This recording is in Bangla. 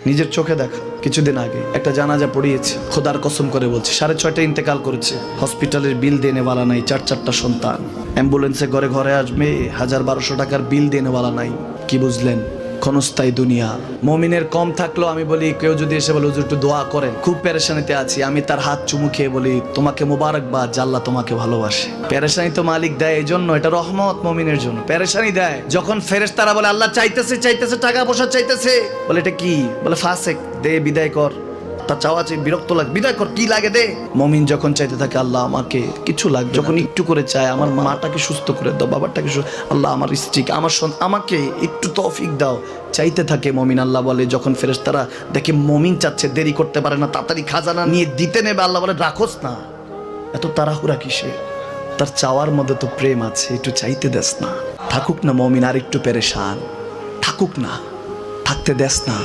নিজের চোখে দেখা কিছুদিন আগে একটা জানাজা পড়িয়েছে, খোদার কসম করে বলছে 6:30 ইন্তেকাল করেছে। হসপিটালের বিল দেনেওয়ালা নাই, 4 সন্তান, অ্যাম্বুলেন্সে ঘরে ঘরে আসবে, 1000-1200 টাকার বিল দেনেওয়ালা নাই। কি বুঝলেন? ক্ষণস্থায়ী দুনিয়া। মুমিনের কম থাকলেও আমি বলি, কেউ যদি এসে বলে হুজুর একটু দোয়া করেন, খুব পেরেশানিতে আছি, আমি তার হাত চুমু খেয়ে বলি তোমাকে মোবারকবাদ, আল্লাহ তোমাকে ভালোবাসে। পেরেশানি তো মালিক দেয়, এই জন্য এটা রহমত মুমিনের জন্য। পেরেশানি দেয় যখন ফেরেশতারা বলে আল্লাহ চাইতেছে টাকা পয়সা চাইতেছে, বলে এটা কি? বলে ফাসেক, দে বিদায় কর। তার চাওয়া চাই, বিরক্ত লাগে, বিদায় কর, কি লাগে দে। মুমিন যখন চাইতে থাকে আল্লাহ আমাকে কিছু লাগবে, যখন একটু করে চায় আমার মাটাকে সুস্থ করে দাও, বাবাটাকে আল্লাহ আমার স্ত্রীকে, আমার আমাকে একটু তৌফিক দাও, চাইতে থাকে মুমিন। আল্লাহ বলে যখন ফেরেশতারা দেখে মুমিন চাচ্ছে, দেরি করতে পারে না, তাড়াতাড়ি খাজানা নিয়ে দিতে নেবে, আল্লাহ বলে রাখোস না, এত তাড়াহুড়া কিসে? তার চাওয়ার মধ্যে তো প্রেম আছে, একটু চাইতে দেস না। থাকুক না মুমিন আর একটু পেরেশান, থাকুক না, থাকতে দেস না।